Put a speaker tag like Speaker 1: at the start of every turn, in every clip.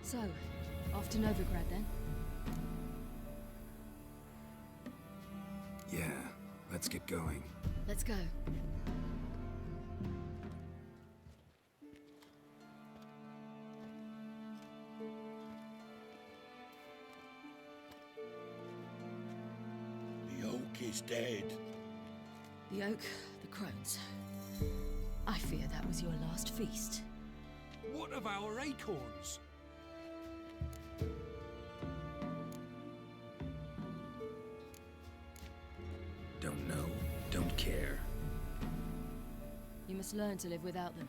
Speaker 1: So, off to Novigrad then?
Speaker 2: Yeah, let's get going.
Speaker 1: Let's go.
Speaker 3: The oak is dead.
Speaker 1: The oak, the crones. I fear that was your last feast.
Speaker 4: What of our acorns?
Speaker 2: Don't know, don't care.
Speaker 1: You must learn to live without them.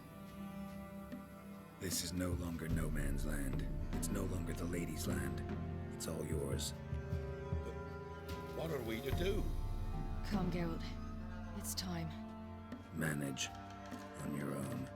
Speaker 2: This is no longer no man's land. It's no longer the lady's land. It's all yours.
Speaker 3: What are we to do?
Speaker 1: Come, Geralt. It's time.
Speaker 2: Manage on your own.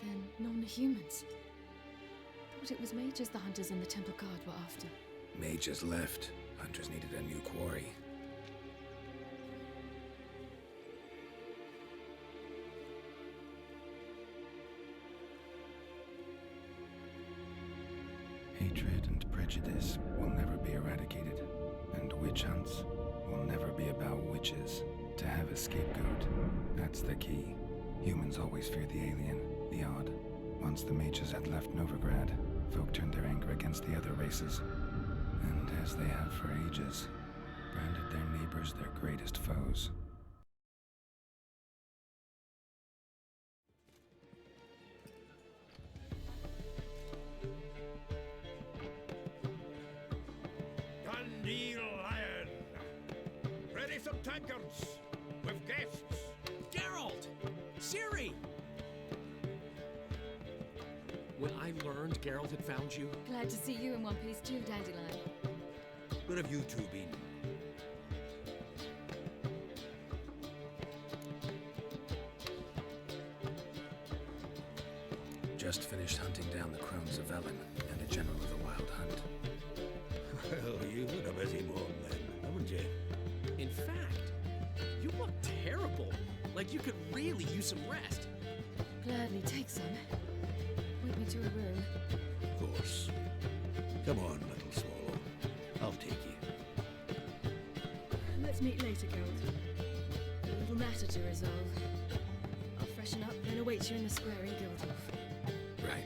Speaker 1: Then non-humans. Thought it was mages the hunters and the Temple Guard were after.
Speaker 2: Mages left. Hunters needed a new quarry. Hatred and prejudice will never be eradicated, and witch hunts will never be about witches. To have a scapegoat, that's the key. Humans always fear the alien, the odd. Once the mages had left Novigrad, folk turned their anger against the other races. And as they have for ages, branded their neighbors their greatest foes.
Speaker 3: Dandelion! Ready some tankards with guests.
Speaker 4: Geralt! Ciri! When I learned Geralt had found you,
Speaker 1: Glad to see you in one piece too, Dandelion.
Speaker 3: Where have you two been?
Speaker 2: Just finished hunting down the crones of Ellen and the general of the Wild Hunt.
Speaker 3: Well, you've had a busy morning then, haven't you?
Speaker 4: in fact, you look terrible. Like you could really use some rest.
Speaker 1: Gladly take some. Point me to a room.
Speaker 3: Of course. Come on, little swallow. I'll take you.
Speaker 1: Let's meet later, Geralt. A little matter to resolve. I'll freshen up, then await you in the square in Guildhall.
Speaker 2: Right.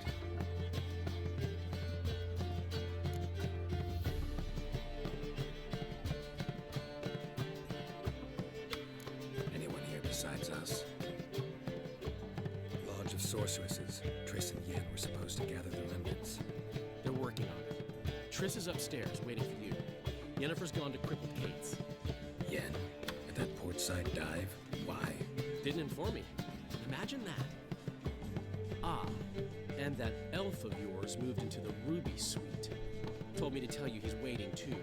Speaker 2: Anyone here besides us? Lodge of Sorceresses. Triss and Yen were supposed to gather the remnants.
Speaker 4: They're working on it. Triss is upstairs, waiting for you. Yennefer's gone to Crippled Gates.
Speaker 2: Yen? At that port side dive? Why?
Speaker 4: Didn't inform me. Imagine that. Ah, and that elf of yours moved into the Ruby Suite. Told me to tell you he's waiting too.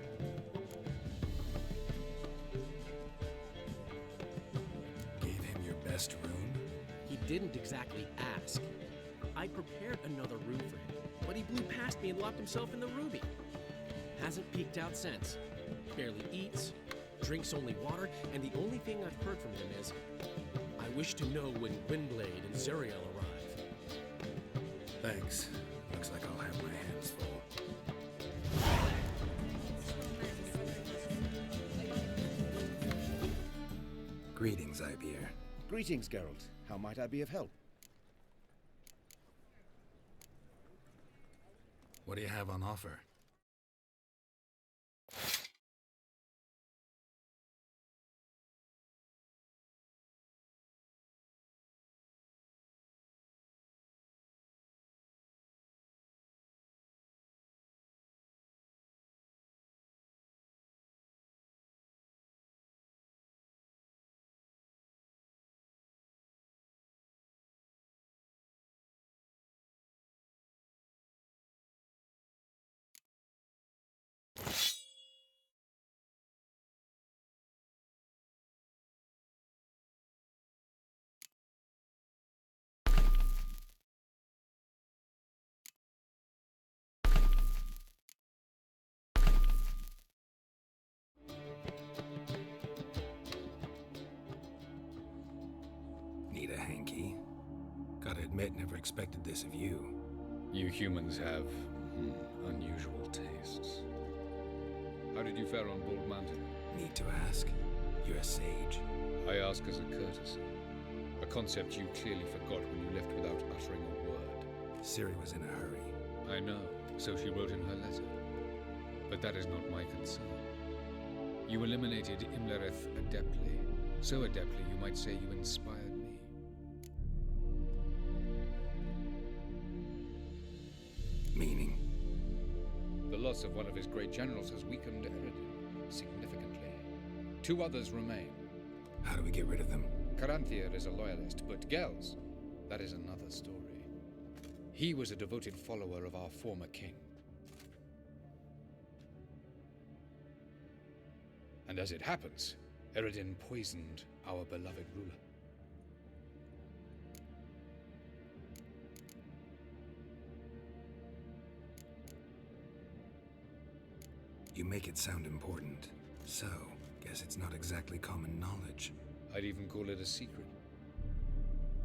Speaker 2: Gave him your best room?
Speaker 4: He didn't exactly ask. I prepared another room for him, but he blew past me and locked himself in the Ruby. Hasn't peeked out since. Barely eats, drinks only water, and the only thing I've heard from him is, I wish to know when Gwynblade and Zuriel arrive.
Speaker 2: Thanks. Looks like I'll have my hands full. Greetings, Ibeer.
Speaker 5: Greetings, Geralt. How might I be of help?
Speaker 2: What do you have on offer? admit never expected this of you.
Speaker 6: You humans have unusual tastes. How did you fare on Bald Mountain?
Speaker 2: Need to ask? You're a sage.
Speaker 6: I ask as a courtesy. A concept you clearly forgot when you left without uttering a word.
Speaker 2: Ciri was in a hurry.
Speaker 6: I know, so she wrote in her letter. But that is not my concern. You eliminated Imlerith adeptly. So adeptly you might say you inspired me.
Speaker 2: Meaning?
Speaker 6: The loss of one of his great generals has weakened Eredin significantly. 2 others remain.
Speaker 2: How do we get rid of them?
Speaker 6: Caranthir is a loyalist, but Gels, that is another story. He was a devoted follower of our former king. And as it happens, Eredin poisoned our beloved ruler.
Speaker 2: You make it sound important. So, guess it's not exactly common knowledge.
Speaker 6: I'd even call it a secret.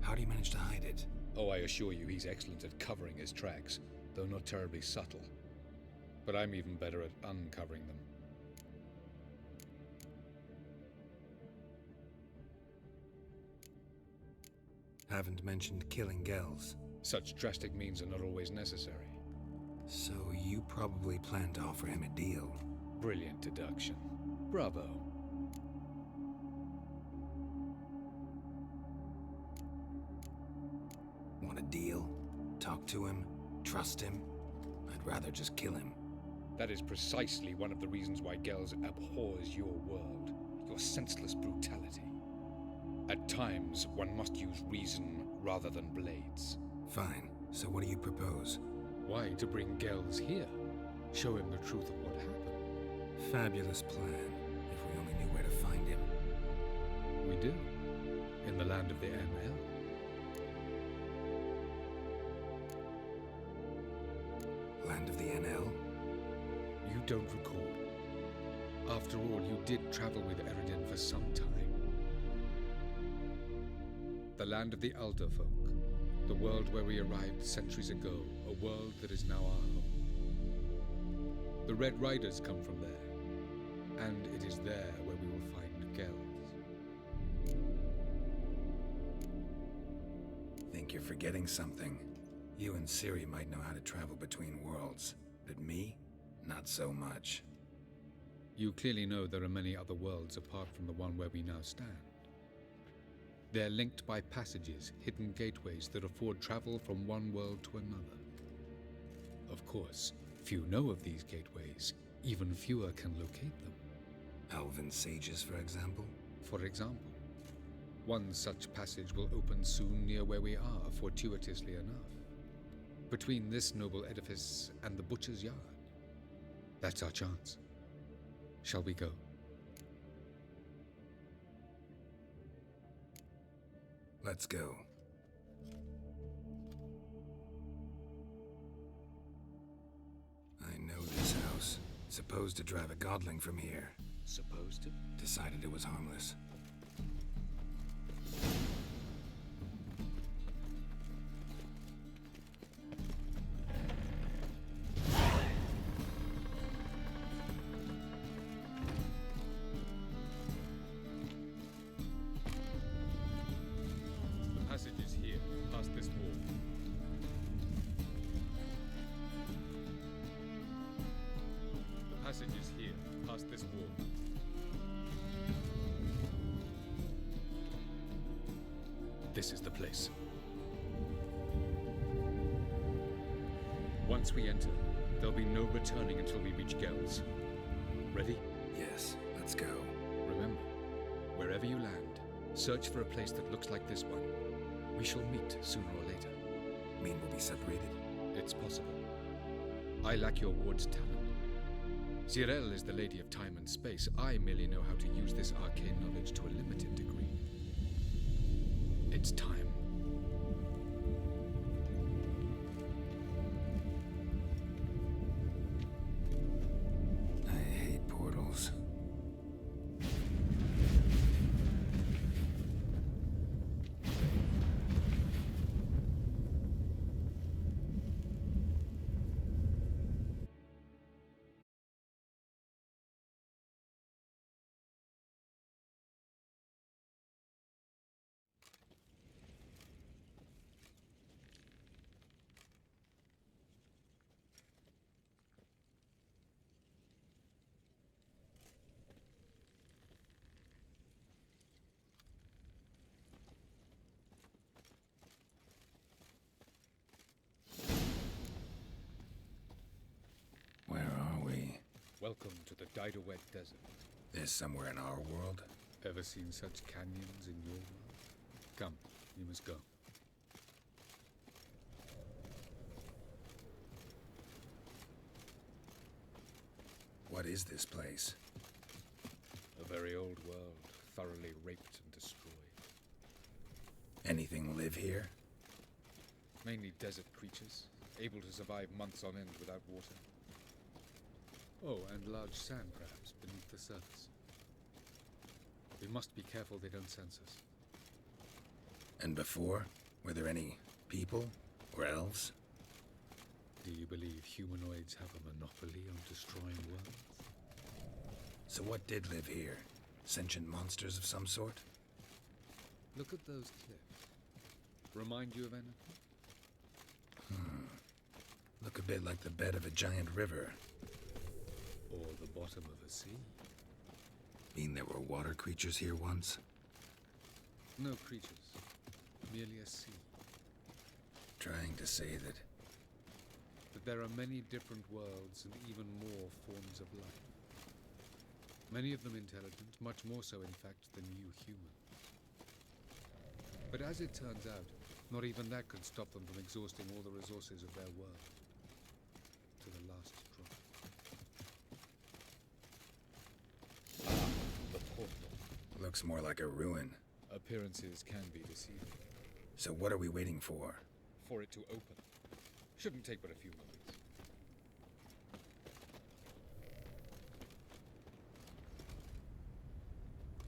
Speaker 2: How do you manage to hide it?
Speaker 6: Oh, I assure you he's excellent at covering his tracks, though not terribly subtle. But I'm even better at uncovering them.
Speaker 2: Haven't mentioned killing Gels.
Speaker 6: Such drastic means are not always necessary.
Speaker 2: So you probably plan to offer him a deal.
Speaker 6: Brilliant deduction. Bravo.
Speaker 2: Want a deal? Talk to him? Trust him? I'd rather just kill him.
Speaker 6: That is precisely one of the reasons why Gels abhors your world, your senseless brutality. At times, one must use reason rather than blades.
Speaker 2: Fine. So what do you propose?
Speaker 6: Why, to bring Gels here. Show him the truth of what happened.
Speaker 2: Fabulous plan, if we only knew where to find him.
Speaker 6: We do. In the land of the NL.
Speaker 2: Land of the NL?
Speaker 6: You don't recall. After all, you did travel with Eredin for some time. The land of the Alderfolk. The world where we arrived centuries ago. A world that is now our home. The Red Riders come from there. And it is there where we will find Gels.
Speaker 2: Think you're forgetting something. You and Ciri might know how to travel between worlds, but me? Not so much.
Speaker 6: You clearly know there are many other worlds apart from the one where we now stand. They're linked by passages, hidden gateways that afford travel from one world to another. Of course, few know of these gateways, even fewer can locate them.
Speaker 2: Elven sages, for example?
Speaker 6: For example, one such passage will open soon near where we are, fortuitously enough. Between this noble edifice and the butcher's yard. That's our chance. Shall we go?
Speaker 2: Let's go. I know this house. Supposed to drive a godling from here.
Speaker 6: Supposed to?
Speaker 2: Decided it was harmless.
Speaker 6: The passage is here, past this wall. The passage is here, past this wall. This is the place. Once we enter, there'll be no returning until we reach Gels. Ready?
Speaker 2: Yes, let's go.
Speaker 6: Remember, wherever you land, search for a place that looks like this one. We shall meet sooner or later.
Speaker 2: Mean we'll be separated?
Speaker 6: It's possible. I lack your ward's talent. Zirel is the lady of time and space. I merely know how to use this arcane knowledge to a limited degree. It's time.
Speaker 2: I hate portals.
Speaker 6: Welcome to the Dido-Wet Desert.
Speaker 2: This somewhere in our world?
Speaker 6: Ever seen such canyons in your world? Come, you must go.
Speaker 2: What is this place?
Speaker 6: A very old world, thoroughly raped and destroyed.
Speaker 2: Anything live here?
Speaker 6: Mainly desert creatures, able to survive months on end without water. Oh, and large sand crabs beneath the surface. We must be careful they don't sense us.
Speaker 2: And before? Were there any people? Or elves?
Speaker 6: Do you believe humanoids have a monopoly on destroying worlds?
Speaker 2: So what did live here? Sentient monsters of some sort?
Speaker 6: Look at those cliffs. Remind you of anything?
Speaker 2: Look a bit like the bed of a giant river.
Speaker 6: Or the bottom of a sea?
Speaker 2: Mean there were water creatures here once?
Speaker 6: No creatures. Merely a sea.
Speaker 2: Trying to say that...
Speaker 6: But there are many different worlds and even more forms of life. Many of them intelligent, much more so in fact than you humans. But as it turns out, not even that could stop them from exhausting all the resources of their world. To the last drop. Ah, the portal.
Speaker 2: Looks more like a ruin.
Speaker 6: Appearances can be deceiving.
Speaker 2: So what are we waiting for?
Speaker 6: For it to open. Shouldn't take but a few moments.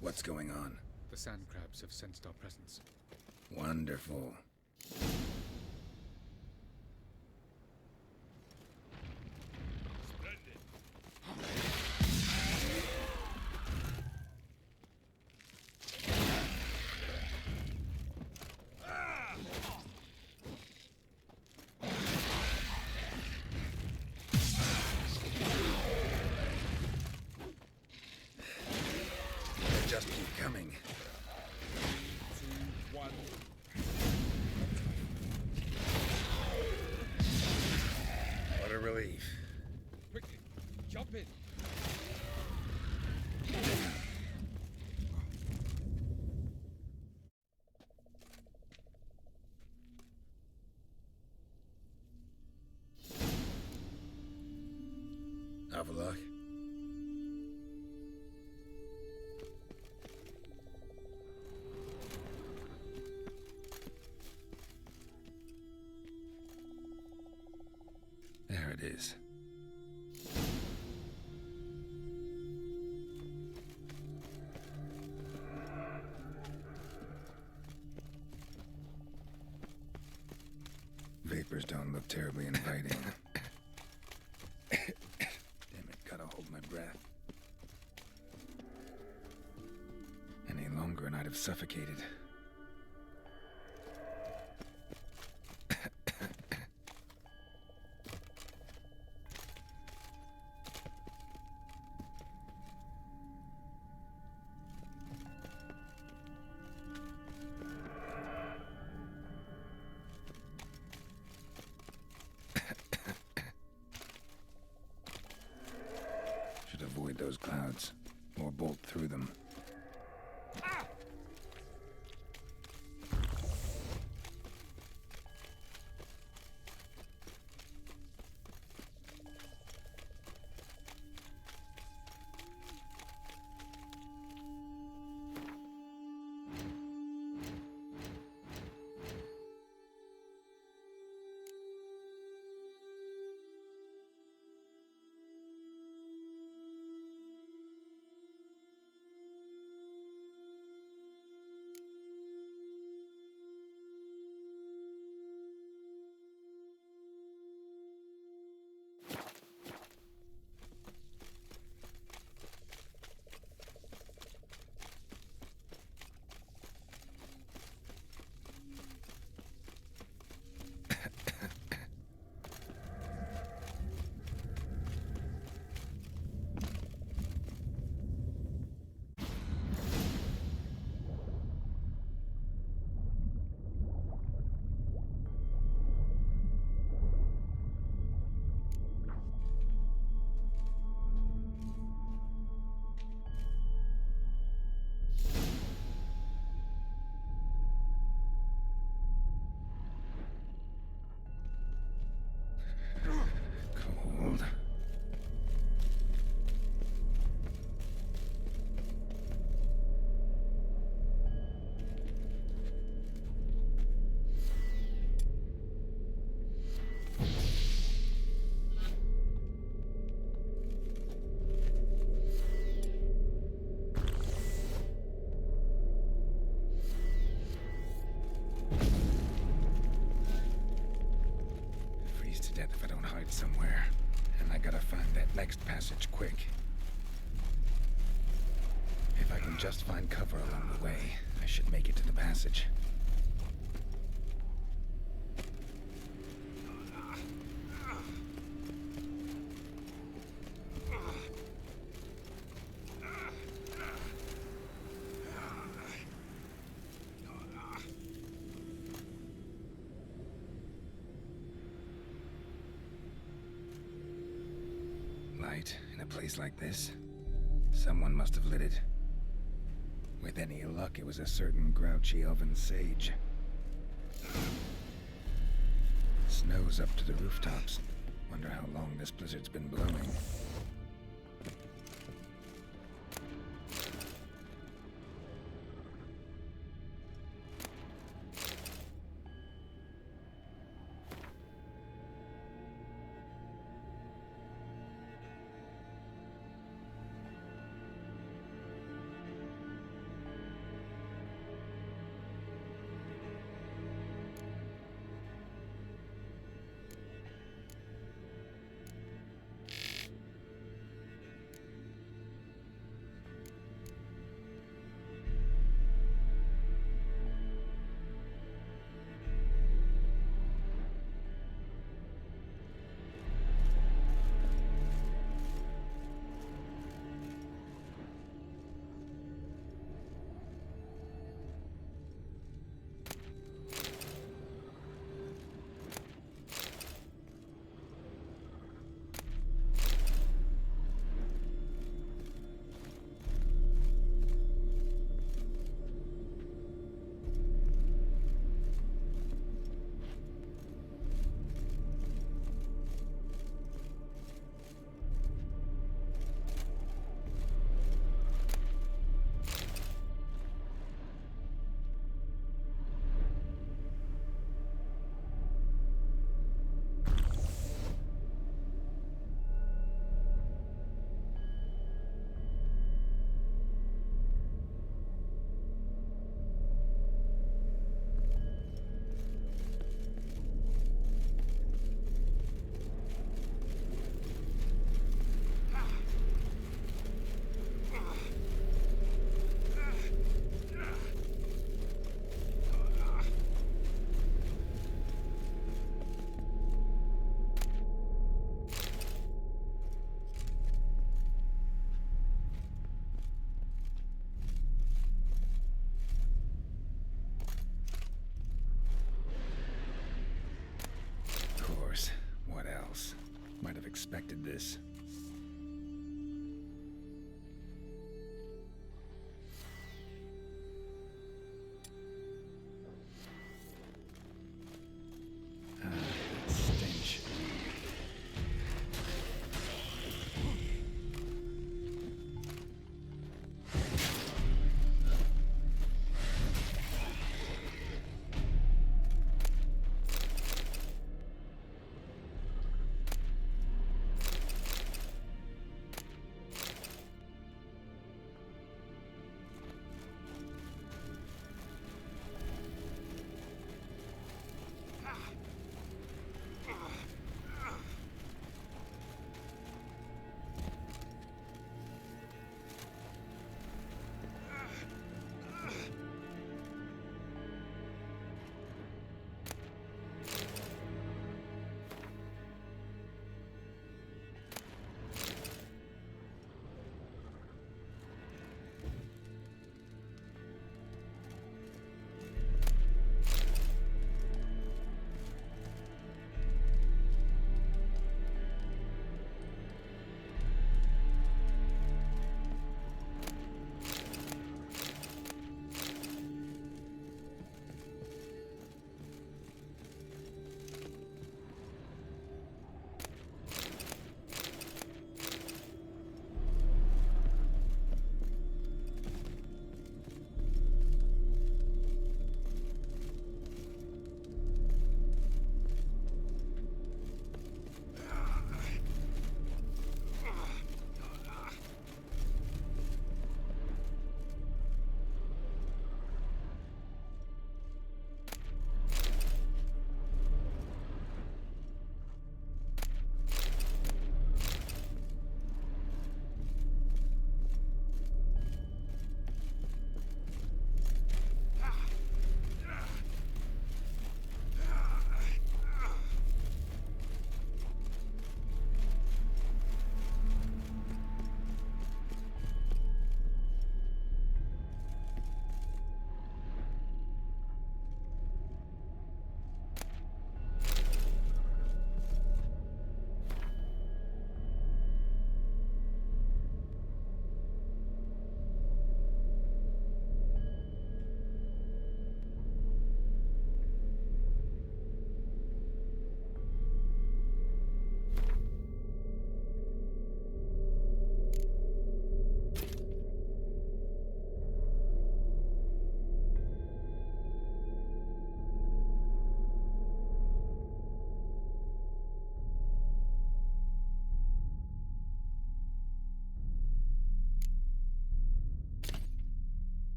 Speaker 2: What's going on?
Speaker 6: The sand crabs have sensed our presence.
Speaker 2: Wonderful. They just keep coming.
Speaker 6: 2, 1.
Speaker 2: What a relief.
Speaker 6: Quickly, jump in.
Speaker 2: Have a look. There it is. Vapors don't look terribly inviting. Damn it, gotta hold my breath. Any longer and I'd have suffocated. Should avoid those clouds, or bolt through them. somewhere, and I gotta find that next passage quick. If I can just find cover along the way, I should make it to the passage. Light in a place like this? Someone must have lit it. With any luck, it was a certain grouchy elven sage. Snow's up to the rooftops. Wonder how long this blizzard's been blowing.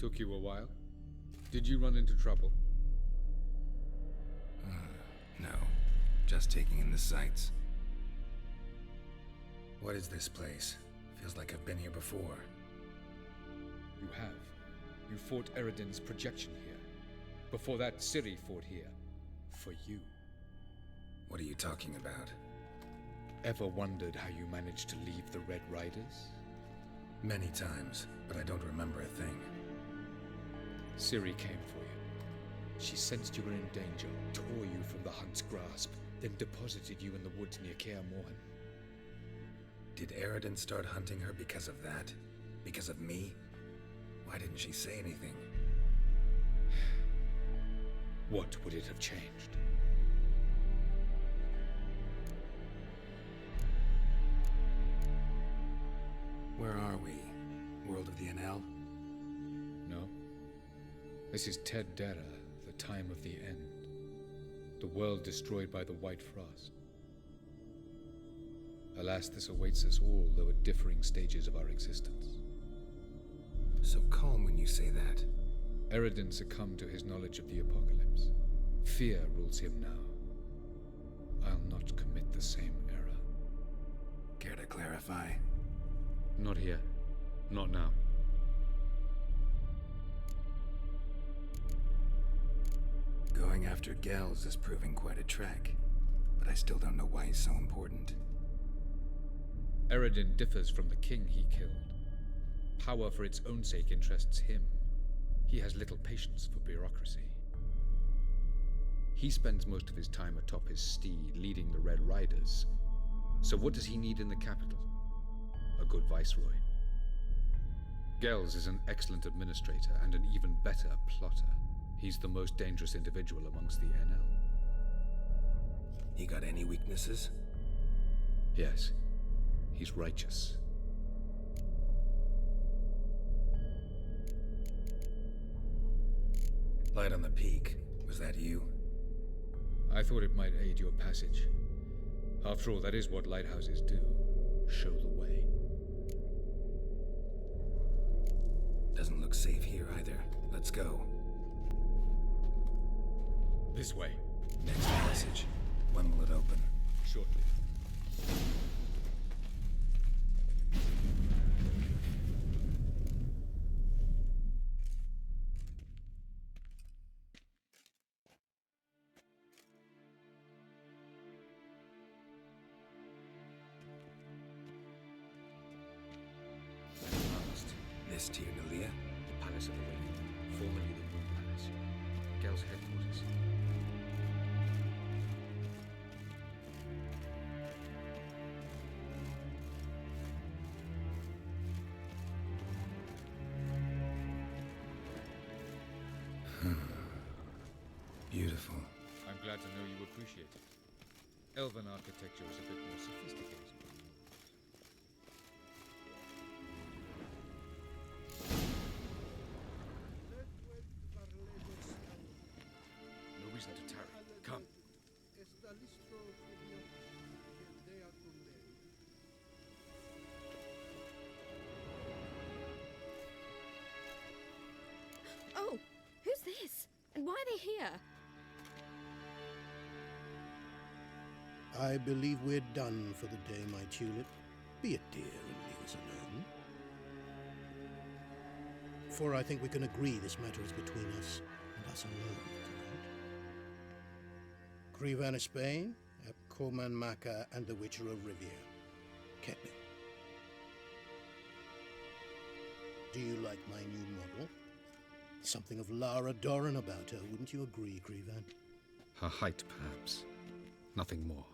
Speaker 6: Took you a while? Did you run into trouble?
Speaker 2: No. Just taking in the sights. What is this place? Feels like I've been here before.
Speaker 6: You have. You fought Eredin's projection here. Before that, Ciri fought here. For you.
Speaker 2: What are you talking about?
Speaker 6: Ever wondered how you managed to leave the Red Riders?
Speaker 2: Many times, but I don't remember a thing.
Speaker 6: Ciri came for you. She sensed you were in danger, tore you from the Hunt's grasp, then deposited you in the woods near Kaer Morhen.
Speaker 2: Did Eredin start hunting her because of that? Because of me? Why didn't she say anything?
Speaker 6: What would it have changed?
Speaker 2: Where are we? World of the NL?
Speaker 6: No. This is Ted Dera, the time of the end. The world destroyed by the White Frost. Alas, this awaits us all, though at differing stages of our existence.
Speaker 2: So calm when you say that.
Speaker 6: Eredin succumbed to his knowledge of the apocalypse. Fear rules him now. I'll not commit the same error.
Speaker 2: Care to clarify?
Speaker 6: Not here. Not now.
Speaker 2: Going after Gels is proving quite a trek, but I still don't know why he's so important.
Speaker 6: Eredin differs from the king he killed. Power for its own sake interests him. He has little patience for bureaucracy. He spends most of his time atop his steed, leading the Red Riders. So what does he need in the capital? A good viceroy. Gels is an excellent administrator and an even better plotter. He's the most dangerous individual amongst the NL.
Speaker 2: He got any weaknesses?
Speaker 6: Yes. He's righteous.
Speaker 2: Light on the peak. Was that you?
Speaker 6: I thought it might aid your passage. After all, that is what lighthouses do. Show the way.
Speaker 2: Doesn't look safe here either. Let's go.
Speaker 6: This way.
Speaker 2: Next passage. When will it open?
Speaker 6: Shortly.
Speaker 2: This to you, Nalia?
Speaker 6: The Palace of the Awakening, formerly the Moon Palace. Gel's headquarters.
Speaker 2: Beautiful.
Speaker 6: I'm glad to know you appreciate it. Elven architecture is a bit more sophisticated. No reason to tarry. Come.
Speaker 1: Oh, who's this? And why are they here?
Speaker 3: I believe we're done for the day, my tulip. Be a dear and leave us alone. For I think we can agree this matter is between us and us alone tonight. Krivan of Spain, Koman Maka, and the Witcher of Rivia. Kept me. Do you like my new model? Something of Lara Doran about her, wouldn't you agree, Krivan?
Speaker 6: Her height, perhaps. Nothing more.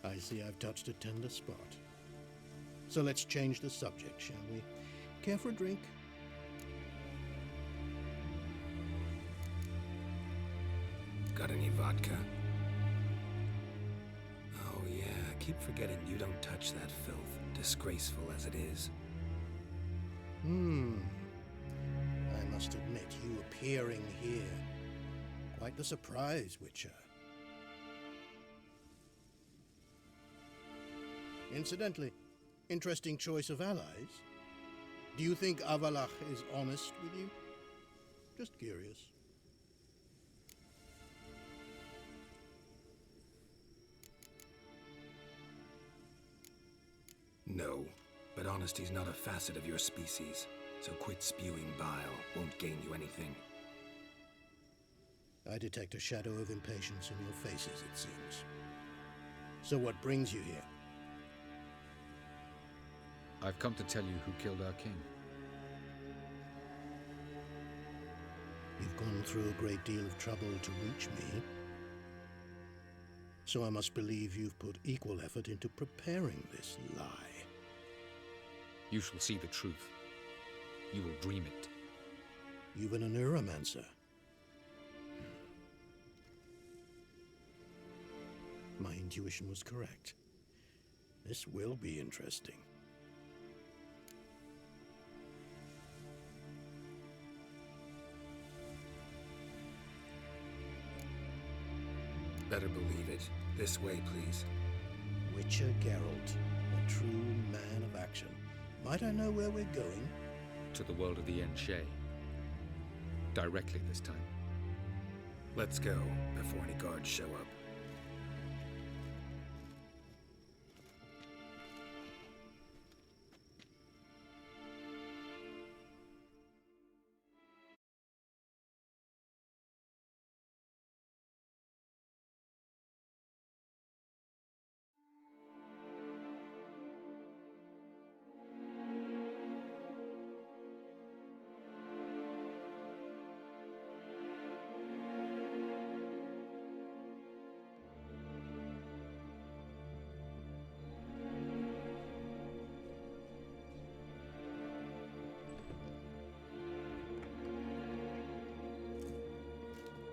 Speaker 3: I see I've touched a tender spot. So let's change the subject, shall we? Care for a drink?
Speaker 2: Got any vodka? Oh yeah, I keep forgetting you don't touch that filth, disgraceful as it is.
Speaker 3: I must admit, you appearing here. Quite the surprise, Witcher. Incidentally, Interesting choice of allies. Do you think Avalach is honest with you? Just curious.
Speaker 2: No, but honesty's not a facet of your species, so quit spewing bile. Won't gain you anything.
Speaker 3: I detect a shadow of impatience in your faces, it seems. So what brings you here?
Speaker 6: I've come to tell you who killed our king.
Speaker 3: You've gone through a great deal of trouble to reach me. So I must believe you've put equal effort into preparing this lie.
Speaker 6: You shall see the truth. You will dream it.
Speaker 3: Even a neuromancer. My intuition was correct. This will be interesting.
Speaker 2: Better believe it. This way, please.
Speaker 3: Witcher Geralt, a true man of action. Might I know where we're going?
Speaker 6: To the world of the Enshe. Directly this time.
Speaker 2: Let's go, before any guards show up.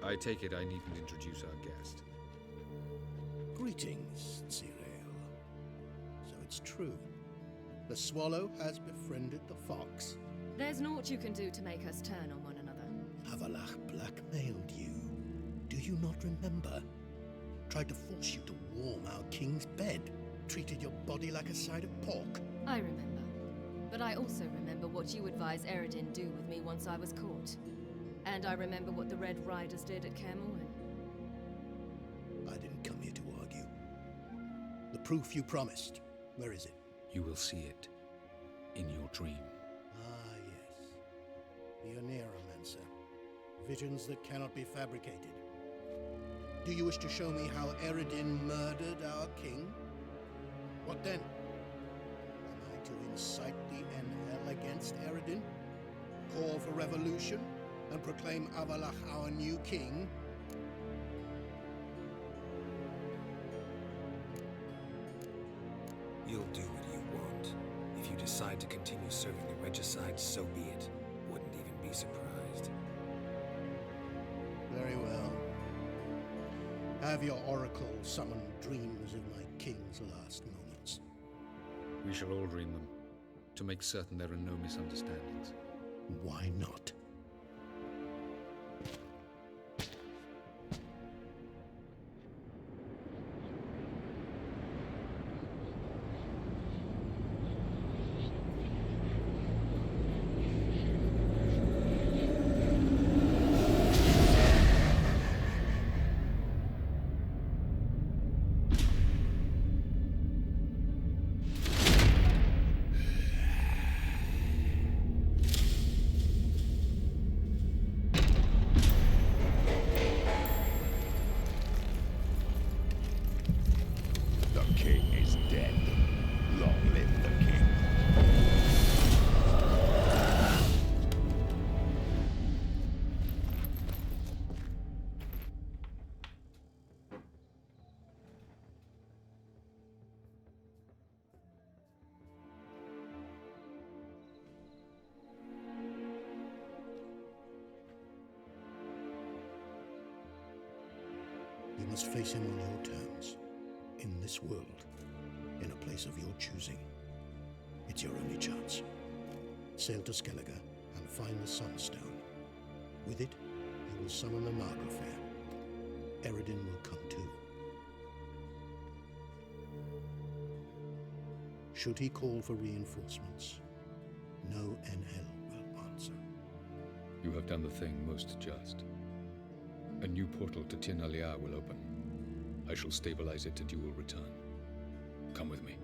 Speaker 6: I take it I needn't introduce our guest.
Speaker 3: Greetings, Ciri. So it's true. The swallow has befriended the fox.
Speaker 1: There's naught you can do to make us turn on one another.
Speaker 3: Avalach blackmailed you. Do you not remember? Tried to force you to warm our king's bed. Treated your body like a side of pork.
Speaker 1: I remember. But I also remember what you advised Eredin do with me once I was caught. And I remember what the Red Riders did at Kaer Morhen.
Speaker 3: I didn't come here to argue. The proof you promised. Where is it?
Speaker 6: You will see it in your dream.
Speaker 3: Ah, yes. The Oneiromancer. Visions that cannot be fabricated. Do you wish to show me how Eredin murdered our king? What then? Am I to incite the NL against Eredin? Call for revolution? And proclaim Avalach our new king?
Speaker 2: You'll do what you want. If you decide to continue serving the regicide, so be it. Wouldn't even be surprised.
Speaker 3: Very well. Have your oracle summon dreams of my king's last moments.
Speaker 6: We shall all dream them, to make certain there are no misunderstandings.
Speaker 3: Why not? You must face him on your terms. In this world. In a place of your choosing. It's your only chance. Sail to Skellige and find the Sunstone. With it, you will summon the Nagelfair. Eredin will come too. Should he call for reinforcements, no NL will answer.
Speaker 6: You have done the thing most just. A new portal to Tinalia will open. I shall stabilize it and you will return. Come with me.